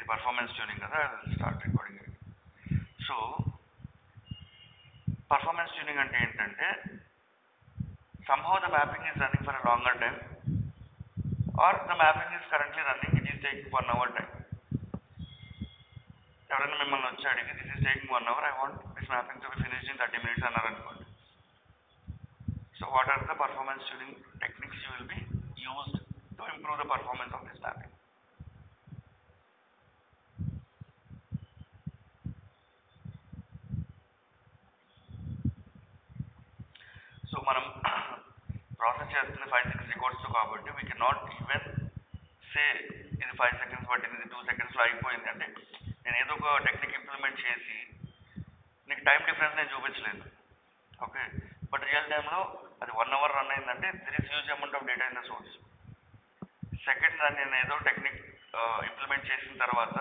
ఇది performance tuning కదా, start recording. So performance tuning అంటే ఏంటంటే somehow the mapping is running for a longer time or the mapping is currently running, it is taking 1 hour time. ఎవరైనా మిమ్మల్ని వచ్చి అడిగి this is taking 1 hour, I want this mapping to be finished in 30 minutes అన్నారు అనుకోండి. So what are the performance tuning techniques you will be used to improve the performance of this mapping? So మనం process చేస్తుంది 5-6 రికార్డ్స్తో కాబట్టి we can not even say ఇది 5 seconds పట్టింది, ఇది 2 seconds అయిపోయింది. అంటే నేను ఏదో ఒక టెక్నిక్ ఇంప్లిమెంట్ చేసి నీకు టైం డిఫరెన్స్ నేను చూపించలేదు, ఓకే. బట్ రియల్ టైంలో అది 1 hour రన్ అయిందంటే there is huge amount of data in the source. Second దాన్ని నేను ఏదో టెక్నిక్ ఇంప్లిమెంట్ చేసిన తర్వాత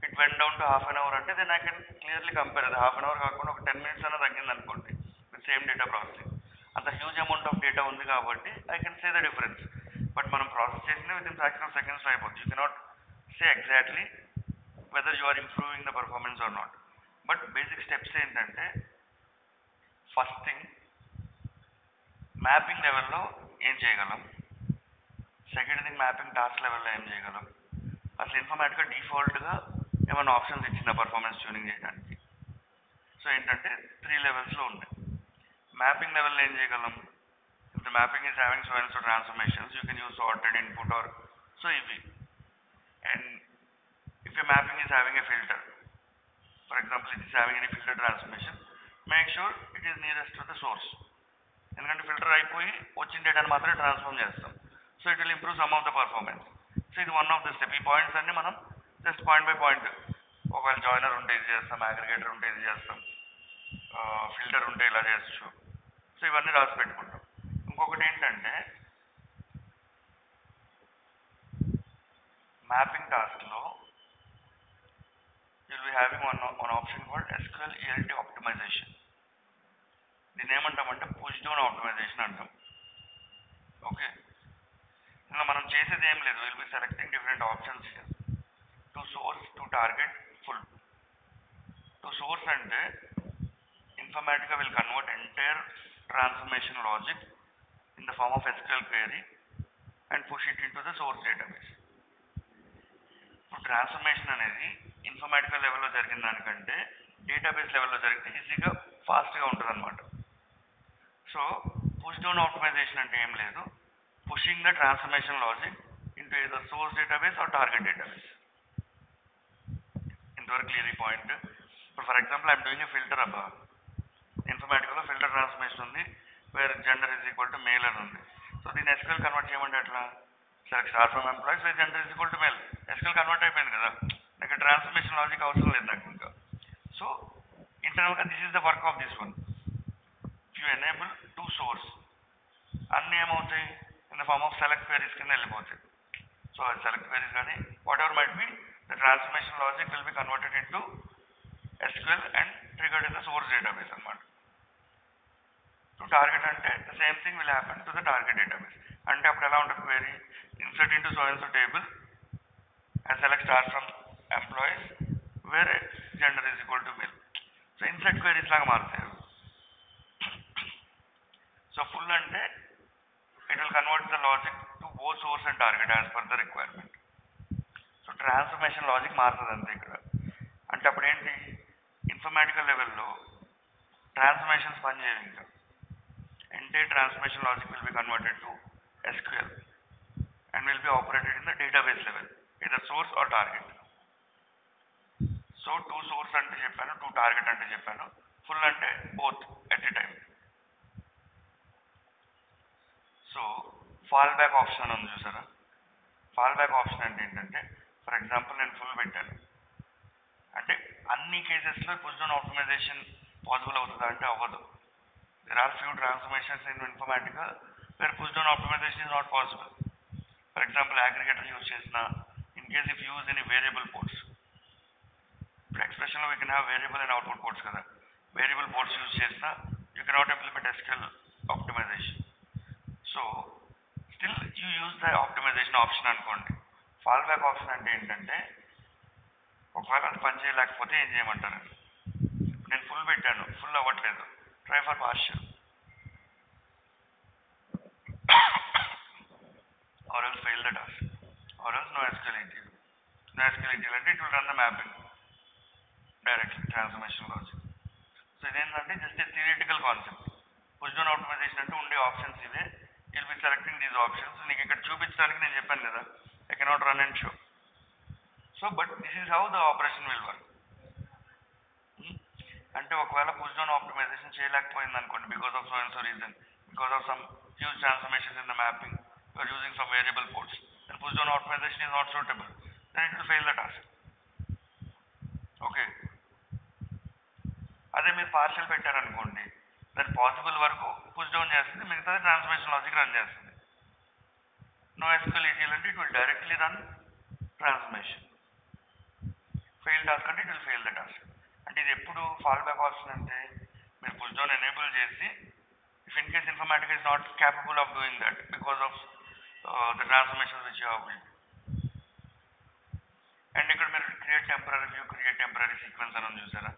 it went down to half an hour అంటే then I can clearly compare. అది హాఫ్ అన్ అవర్ కాకుండా ఒక 10 minutes అన్న తగ్గింది అనుకోండి విత్ సేమ్ డేటా ప్రాసెసింగ్. అంత హ్యూజ్ అమౌంట్ ఆఫ్ డేటా ఉంది కాబట్టి I can say the difference. But మనం ప్రాసెస్ చేసిన within fraction of seconds అయిపోతుంది. You cannot say exactly whether you are improving the performance or not. But basic steps ఏంటంటే first thing mapping లెవెల్లో ఏం చేయగలం, second thing mapping task లెవెల్లో ఏం చేయగలం, అసలు ఇన్ఫర్మేటిక్గా డిఫాల్ట్గా ఏమైనా ఆప్షన్స్ ఇచ్చిందా పర్ఫార్మెన్స్ ట్యూనింగ్ చేయడానికి. సో ఏంటంటే 3 levelsలో ఉన్నాయి. మ్యాపింగ్ లెవెల్లో ఏం చేయగలం, if the mapping is having so and so transformations you can use sorted input or so ఇవి. and if your mapping is having a filter, for example it is having any filter transformation, make sure it is nearest to the source. ఎందుకంటే filter అయిపోయి వచ్చిన డేటాను మాత్రమే transform చేస్తాం. So it will improve some of the performance. So ఇది one of the step. ఈ points అన్ని మనం జస్ట్ పాయింట్ బై పాయింట్, ఒకవేళ జాయినర్ ఉంటే ఇది చేస్తాం, అగ్రిగేటర్ ఉంటే ఇది చేస్తాం, ఫిల్టర్ ఉంటే ఇలా చేయొచ్చు. సో ఇవన్నీ రాసి పెట్టుకుంటాం. ఇంకొకటి ఏంటంటే మ్యాపింగ్ టాస్క్లో will be having one option called SQL ELT optimisation. దీన్ని ఏమంటామంటే పుష్ డౌన్ ఆప్టిమైజేషన్ అంటాం, ఓకే. ఇలా మనం చేసేది ఏం లేదు, will be selecting different options to source, to target, full. To source అంటే ఇన్ఫర్మేటిక్గా will convert entire transformation logic in the form of SQL query and push it into the source database. ఇప్పుడు transformation అనేది ఇన్ఫర్మేటికల్ లెవెల్లో జరిగిన దానికంటే database లెవెల్లో జరిగితే ఈజీగా ఫాస్ట్గా ఉంటుంది అనమాట. సో పుష్ డౌన్ ఆప్టిమైజేషన్ అంటే ఏం లేదు, pushing the transformation logic into ఏదో source database or target database. ఇంతవరకు క్లియర్ ఈ పాయింట్. ఇప్పుడు for example I'm doing a filter అబ్బా, ఇన్ఫర్మేటిక్లో ఫిల్టర్ ట్రాన్స్ఫర్మేషన్ ఉంది where gender is equal to male అని ఉంది. సో దీన్ని SQL కన్వర్ట్ చేయమంటే ఎట్లా, select star from employees where gender is equal to male. SQL convert అయిపోయింది కదా, నాకు ట్రాన్స్ఫర్మేషన్ లాజిక్ అవసరం లేదు నాకు ఇంకా. సో ఇంటర్నల్గా this is the work of this one. If you enable to source, అన్నీ ఏమవుతాయి in the form of select queries కింద వెళ్ళిపోతాయి. సో సెలెక్ట్ క్వెరీస్ కానీ whatever might be, the transformation logic will be converted into SQL and triggered in the source database అనమాట. To target అంటే the same thing will happen to the target database. అంటే అప్పుడు ఎలా ఉంటుంది query, insert in to so and so table and select star from employees where gender is equal to male. So insert queries లాగా మారుతాయి. So full అంటే it will convert the logic to both source and target as per the requirement. So transformation logic మారుతుంది అంతే ఇక్కడ. అంటే అప్పుడు ఏంటి, ఇన్ఫర్మేటికల్ లెవెల్లో ట్రాన్స్ఫర్మేషన్స్ పనిచేయవు ఇంకా. Entire transformation logic will be converted to SQL and will be operated in the database level, either source or target. So to source ante cheppanu, to target ante cheppanu, full ante both at a time. So fallback option undi chusara. Fallback option ante entante, for example నేను full పెట్టాను అంటే అన్ని కేసెస్లో push down optimisation possible అవుతుందా అంటే అవ్వదు. There are few transformations in Informatica where push down optimization is not possible. For example, aggregator use chesna, in case if you use any variable ports. For expression we can have variable and output ports kada. Variable ports use chesna, you cannot implement SQL optimization. So still you use the optimization option anukondi. Fallback option ante entante ఒకవేళ అది పని చేయలేకపోతే ఏం చేయమంటారు? నేను full పెట్టాను, full అవ్వట్లేదు, try for partial. or else fail the task, or else no SQL ETL. No SQL ETL అంటే it will run the mapping directly, transformation logic. So ఇదేంటంటే just a theoretical concept. Push down optimisation అంటే ఉండే options ఇవే, will be selecting these options. నీకు ఇక్కడ చూపించడానికి నేను చెప్పాను కదా, I cannot run and show. So but this is how the operation will work. అంటే ఒకవేళ పుష్ డౌన్ ఆప్టిమైజేషన్ చేయలేకపోయింది అనుకోండి, because of so and so reason, because of some huge transformations in the mapping, you are using some variable ports, then push down optimization is not suitable, then it will fail the task. Okay, అదే మీరు partial పెట్టారనుకోండి, దాని possible వరకు push down చేస్తుంది, మిగతాది transformation logic run చేస్తుంది. No SQL ETL అంటే it will directly run transformation. Fail task అంటే it will fail the task. అంటే ఇది ఎప్పుడు ఫాల్ బ్యాక్ ఆప్షన్ అంటే మీరు పుష్ డౌన్ ఎనేబుల్ చేసి, if in case Informatica is not capable of doing that because of the transformations which you have built. And ఇక్కడ మీరు create temporary view, create temporary sequence అని చూసారా,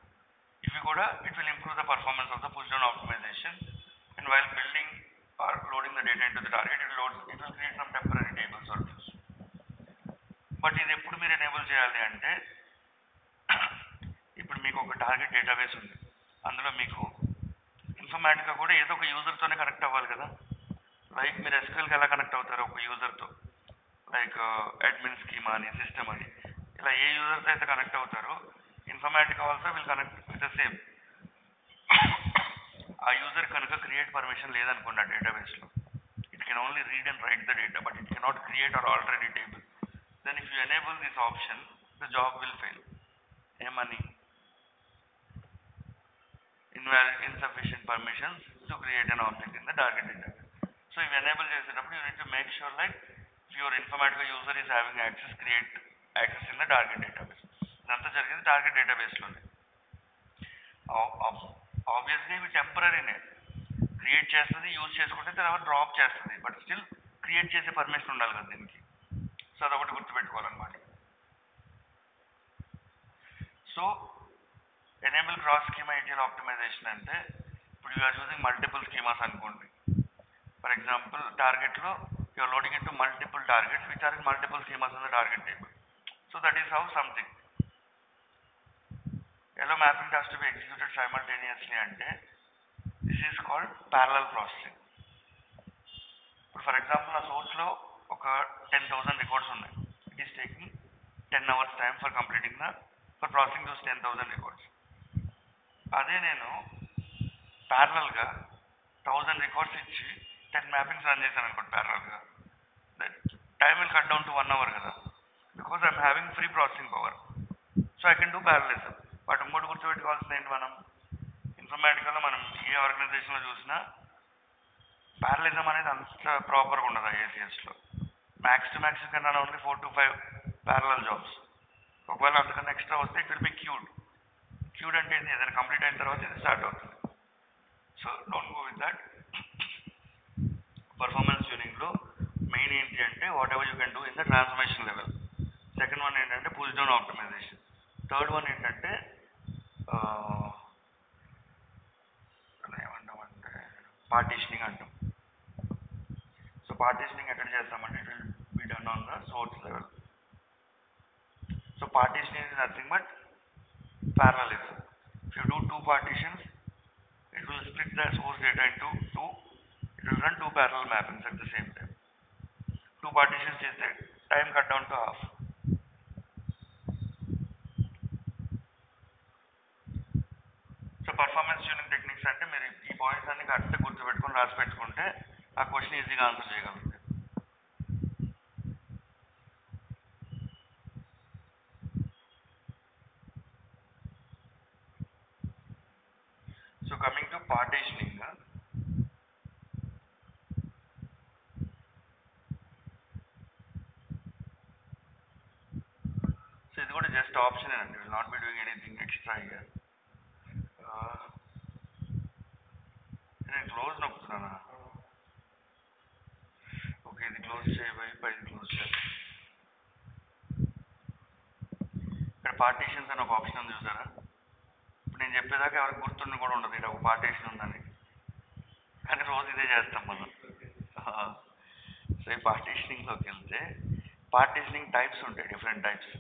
ఇవి కూడా it will improve the performance of the push down optimization. And while building or loading the data into the target, it will create some temporary tables or views. But ఇది ఎప్పుడు మీరు enable చేయాలి అంటే, ఇప్పుడు మీకు ఒక టార్గెట్ డేటాబేస్ ఉంది, అందులో మీకు ఇన్ఫర్మాటికా కూడా ఏదో ఒక యూజర్తోనే కనెక్ట్ అవ్వాలి కదా. లైక్ మీరు ఎస్క్యూఎల్కి ఎలా కనెక్ట్ అవుతారు ఒక యూజర్తో, లైక్ అడ్మిన్ స్కీమా అని, సిస్టమ్ అని, ఇలా ఏ యూజర్తో అయితే కనెక్ట్ అవుతారో Informatica also will connect with the same. ఆ యూజర్ కనుక క్రియేట్ పర్మిషన్ లేదనుకోండి ఆ డేటాబేస్లో, it can only read and write the data, but it cannot create or alter any table. Then if you enable this option, the job will fail. ఏమని? insufficient permissions to create an object in the target database. So if you enable చేసేటప్పుడు you need to make sure like if your Informatica user is having access in the target database. ఇదంతా జరిగింది target డేటాబేస్లోనే. ఆబ్వియస్గా ఇవి టెంపరీనే, create చేస్తుంది, use చేసుకుంటే తర్వాత drop చేస్తుంది, but still create చేసే పర్మిషన్ ఉండాలి కదా దీనికి. సో అదొకటి గుర్తుపెట్టుకోవాలన్నమాట. So enable cross schema ETL optimisation అంటే, ఇప్పుడు you are using multiple schemas అనుకోండి. ఫర్ ఎగ్జాంపుల్ టార్గెట్లో you are loading into multiple targets which are in multiple schemas in the target table. So that is how something. ఎలా mapping task to be executed simultaneously అంటే this is called parallel processing. ఇప్పుడు for example నా సోర్స్లో ఒక 10,000 records ఉన్నాయి. It is taking 10 hours time for completing for processing those 10,000 records. అదే నేను ప్యారలల్గా 1000 records ఇచ్చి 10 మ్యాపింగ్స్ రన్ చేశాను అనుకోండి ప్యారలల్గా, that time will cut down to 1 hour కదా, because I'm having free processing power. So I can do parallelism. But ఇంకోటి గుర్తుపెట్టుకోవాల్సింది ఏంటి, మనం ఇన్ఫర్మాటికాలో మనం ఏ ఆర్గనైజేషన్లో చూసినా ప్యారలిజం అనేది అంత ప్రాపర్గా ఉండదు. ఐఏసిఎస్లో మ్యాక్స్ టు మ్యాక్స్ కన్నా ఓన్లీ 4 to 5 ప్యారలల్ జాబ్స్. ఒకవేళ అంతకన్నా ఎక్స్ట్రా వస్తే it will be queued. Queued అంటే ఏంటి, ఏదైనా కంప్లీట్ అయిన తర్వాత ఇది స్టార్ట్ అవుతుంది. So don't go with that. Performance ట్యూనింగ్లో మెయిన్ ఏంటి అంటే whatever you can do in the transformation level. Second one ఏంటంటే push down optimisation. Third one ఏంటంటే ఏమంటామంటే పార్టీషనింగ్ అంటాం. సో పార్టీషనింగ్ ఎక్కడ చేస్తామంటే it will be done on the source level. So partitioning is nothing but parallelism. If you do 2 partitions, it will split the source data into 2. It will run 2 parallel mappings at the same time. 2 partitions cheste time cut down to half. So performance tuning techniques అంటే మీరు ఈ points అన్ని కరెక్ట్గా గుర్తుపెట్టుకొని రాసి పెట్టుకుంటే ఆ question ఈజీగా ఆన్సర్ చేయగలుగుతారు. So coming to partitioning, so ఇది కూడా జస్ట్ ఆప్షన్ అండి, will not be doing anything extra here. నేను క్లోజ్ నొక్కుతున్నానా? ఓకే, ఇది క్లోజ్ చేయబోయి పైది క్లోజ్ చేయాలి. ఇక్కడ పార్టీషన్స్ అని ఒక ఆప్షన్ ఉంది చూసారా? ఇప్పుడు నేను చెప్పేదాకా ఎవరికి గుర్తుండి కూడా ఉండదు ఇక్కడ ఒక పార్టీషన్ ఉందని, కానీ రోజు ఇదే చేస్తాం మనం. సో ఈ పార్టీషనింగ్లోకి వెళ్తే పార్టీషనింగ్ టైప్స్ ఉంటాయి, different types.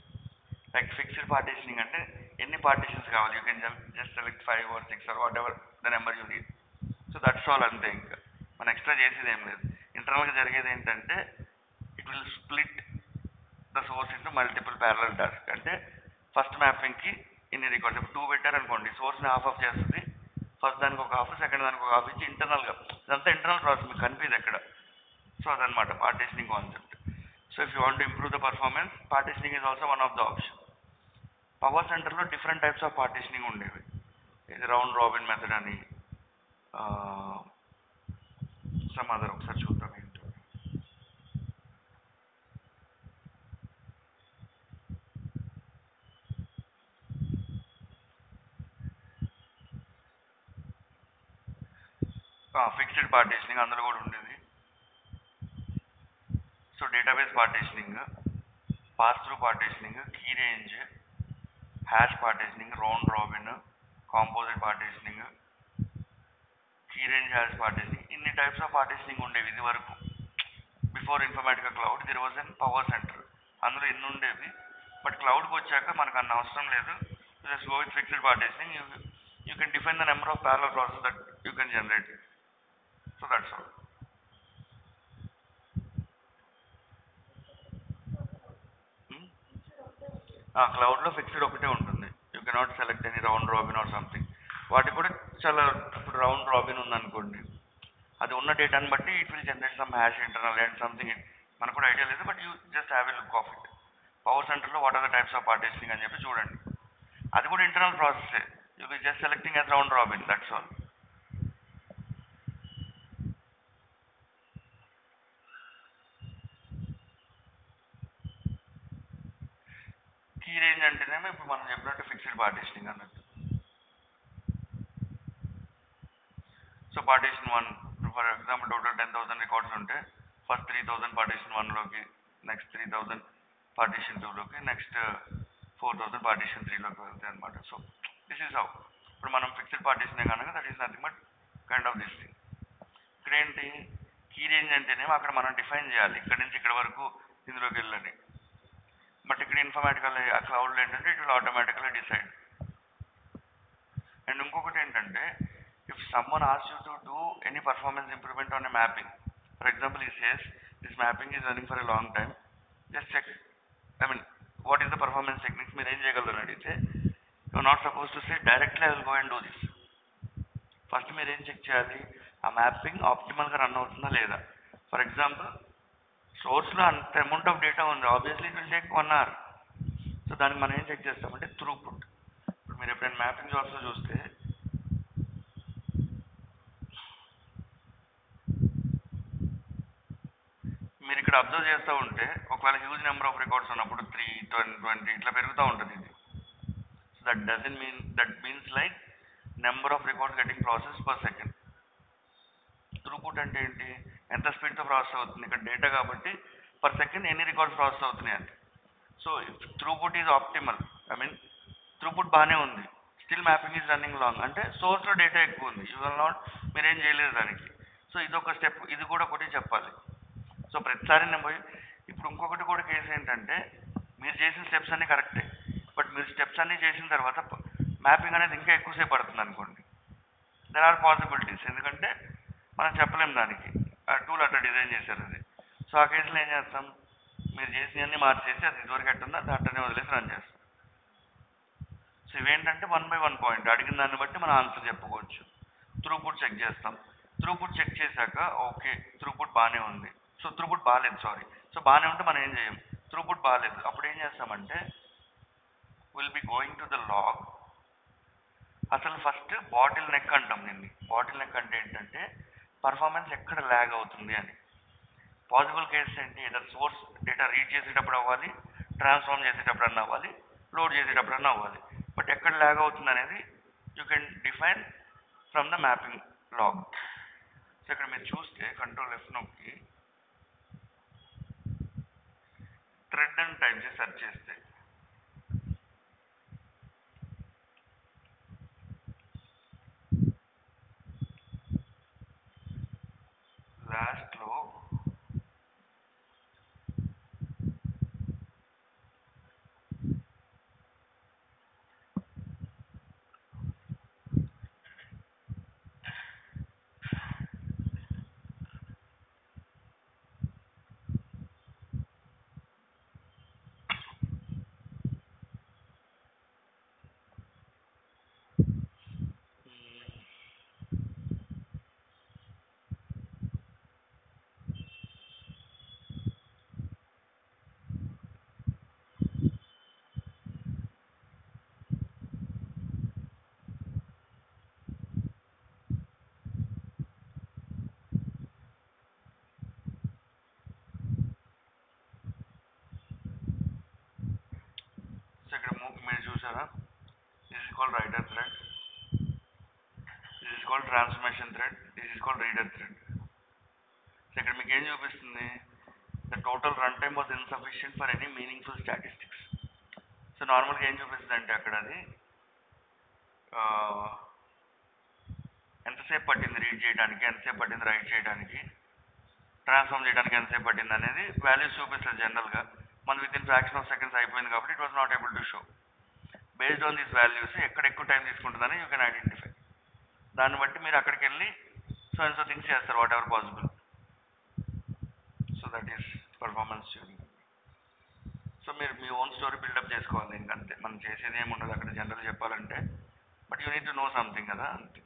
Like fixed partitioning అంటే ఎన్ని పార్టీషన్స్ కావాలి, you can just select 5 or 6 or what ever the number you need. So that's all, అంతే. ఇంకా మనం ఎక్స్ట్రా చేసేది ఏం లేదు. ఇంటర్నల్గా జరిగేది ఏంటంటే it will split the source into multiple parallel task. అంటే ఫస్ట్ మ్యాపింగ్కి ఇన్ని రికార్డ్స్, ఇప్పుడు 2 పెట్టారనుకోండి, సోర్స్ని హాఫ్ చేస్తుంది. ఫస్ట్ దానికి ఒక హాఫ్, సెకండ్ దానికి ఒక హాఫ్ ఇచ్చి ఇంటర్నల్గా, ఇదంతా ఇంటర్నల్ ప్రాసెస్, మీకు కనిపిది ఎక్కడ. సో అదనమాట partitioning concept. So if you want to improve the performance, partitioning is also one of the option. Power సెంటర్లో డిఫరెంట్ టైప్స్ ఆఫ్ పార్టీషనింగ్ ఉండేవి. ఇది రౌండ్ రాబిన్ మెథడ్ అని, సమ్ అదర్, ఒకసారి చూద్దాం ఏంటో. ఫిక్స్డ్ పార్టీషనింగ్ అందులో కూడా ఉండేది. So database partitioning, pass through partitioning, key range, hash partitioning, round robin, composite partitioning, key range, hash partitioning, ఇన్ని టైప్స్ ఆఫ్ పార్టీషనింగ్ ఉండేవి ఇది వరకు. Before Informatica cloud దిర్ was an power centre, అందులో ఎన్ని ఉండేవి. బట్ క్లౌడ్కి వచ్చాక మనకు అన్న అవసరం లేదు. Just go with fixed partitioning. You can define the number of parallel process that you can generate. So that's all. క్లౌడ్లో ఫిక్స్డ్ ఒకటే ఉంటుంది. You cannot select any round robin or something. వాటికి కూడా చాలా, ఇప్పుడు రౌండ్ రాబిన్ ఉందనుకోండి, అది ఉన్న డేటాని బట్టి it will generate some hash internal and something. మనకు కూడా ఐడియా లేదు, but you just have a look of it. Power సెంటర్లో what are the types of partitioning అని చెప్పి చూడండి. అది కూడా ఇంటర్నల్ ప్రాసెసే. You be just selecting as round robin, that's all. Key range అంటేనేమో ఇప్పుడు మనం చెప్పినట్టు ఫిక్స్డ్ పార్టీషనింగ్ అన్నట్టు. So partition 1, for example total 10,000 records ఉంటే first 3,000 partition 1లోకి, next 3,000 partition 2లోకి, next 4,000 partition 3లోకి వెళ్తాయి అనమాట. So this is how. ఇప్పుడు మనం ఫిక్స్డ్ పార్టీషనే కనుక that is nothing but kind of this thing. ఇక్కడ ఏంటి, కీ రేంజ్ అంటేనేమో అక్కడ మనం డిఫైన్ చేయాలి ఇక్కడ నుంచి ఇక్కడ వరకు ఇందులోకి వెళ్ళండి. బట్ ఇక్కడ ఇన్ఫర్మేటికల్ క్లౌడ్లో ఏంటంటే it will automatically decide. And ఇంకొకటి ఏంటంటే, if someone asks you to do any performance improvement on a mapping, for example he says this mapping is running for a long time, just check, I mean what is the performance techniques మీరు ఏం చేయగలరు అడిగితే, you are not supposed to say directly I will go and do this. First మీరు ఏం check చేయాలి, ఆ mapping ఆప్టిమల్గా run అవుతుందా లేదా. ఫర్ ఎగ్జాంపుల్ సోర్స్లో అంత అమౌంట్ ఆఫ్ డేటా ఉంది, obviously it will take 1 hour. So దానికి మనం ఏం చెక్ చేస్తామంటే త్రూపుట్. ఇప్పుడు మీరు ఎప్పుడైనా మ్యాపింగ్ జాబ్స్లో చూస్తే మీరు ఇక్కడ అబ్జర్వ్ చేస్తూ ఉంటే ఒకవేళ హ్యూజ్ నెంబర్ ఆఫ్ రికార్డ్స్ ఉన్నప్పుడు 3, 20 ఇట్లా పెరుగుతూ ఉంటుంది ఇది. So that means like number of records getting process per second. Throughput అంటే ఏంటి, ఎంత స్పీడ్తో ప్రాసెస్ అవుతుంది. ఇక్కడ డేటా కాబట్టి పర్ సెకండ్ ఎన్ని రికార్డ్స్ ప్రాసెస్ అవుతున్నాయి అంటే. So throughput is optimal, I mean throughput బాగానే ఉంది, still mapping is running long అంటే సోర్స్లో డేటా ఎక్కువ ఉంది, యూ విల్ నాట్, మీరేం చేయలేదు దానికి. సో ఇదొక స్టెప్, ఇది కూడా ఒకటి చెప్పాలి. సో ప్రతిసారి నేను పోయి, ఇప్పుడు ఇంకొకటి కూడా కేసు ఏంటంటే మీరు చేసిన స్టెప్స్ అన్నీ కరెక్టే, బట్ మీరు స్టెప్స్ అన్నీ చేసిన తర్వాత మ్యాపింగ్ అనేది ఇంకా ఎక్కువసేపు పడుతుంది అనుకోండి. దెర్ ఆర్ పాసిబిలిటీస్, ఎందుకంటే మనం చెప్పలేం దానికి, ఆ టూల్ అట్లా డిజైన్ చేశారు అది. సో ఆ కేసులో ఏం చేస్తాం, మీరు చేసినవన్నీ మార్చేసి అది ఇదివరకు ఎట్టుందో అది అట్టనే వదిలేసి రన్ చేస్తాం. సో ఇవేంటంటే 1 by 1 పాయింట్, అడిగిన దాన్ని బట్టి మనం ఆన్సర్ చెప్పుకోవచ్చు. త్రూపుట్ చెక్ చేస్తాం. త్రూపుట్ చెక్ చేశాక ఓకే త్రూపుట్ బాగానే ఉంది, సో త్రూపుట్ బాగాలేదు, సారీ, సో బాగానే ఉంటే మనం ఏం చేయం, త్రూపుట్ బాగాలేదు, అప్పుడు ఏం చేస్తామంటే will be going to the log. అసలు ఫస్ట్ బాటిల్ నెక్ అంటాం దీన్ని. బాటిల్ నెక్ అంటే ఏంటంటే పర్ఫార్మెన్స్ ఎక్కడ ల్యాగ్ అవుతుంది అని. పాసిబుల్ కేసెస్ ఏంటి, ఏదో సోర్స్ డేటా రీడ్ చేసేటప్పుడు అవ్వాలి, ట్రాన్స్ఫార్మ్ చేసేటప్పుడు అన్న అవ్వాలి, లోడ్ చేసేటప్పుడు అన్న అవ్వాలి. బట్ ఎక్కడ ల్యాగ్ అవుతుంది అనేది you can define from the mapping log. So ఇక్కడ మీరు చూస్తే కంట్రోల్ F నొక్కి థ్రెడ్ అని టైప్ చేసి సెర్చ్ చేస్తే చూసారా, this is called writer thread, this is called transformation thread, this is called reader thread. So ఇక్కడ మీకు ఏం చూపిస్తుంది, the total run time was insufficient for any meaningful statistics. So నార్మల్గా ఏం చూపిస్తుంది అంటే అక్కడ అది ఎంతసేపు పట్టింది రీడ్ చేయడానికి, ఎంతసేపు పట్టింది రైట్ చేయడానికి, ట్రాన్స్ఫార్మ్ చేయడానికి ఎంతసేపు పట్టింది అనేది వాల్యూస్ చూపిస్తుంది. జనరల్గా మన with in fraction of seconds అయిపోయింది కాబట్టి it was not able to show. Based on these values ఎక్కడ ఎక్కువ టైం తీసుకుంటుందని యూ కెన్ ఐడెంటిఫై. దాన్ని బట్టి మీరు అక్కడికి వెళ్ళి సో అండ్ సో థింగ్స్ చేస్తారు what ever possible. So that is performance tuning. So మీరు మీ ఓన్ స్టోరీ బిల్డప్ చేసుకోవాలి ఇంకంతే, మనం చేసేది ఏమి ఉండదు అక్కడ జనరల్ చెప్పాలంటే, but you need to know something కదా అంతే.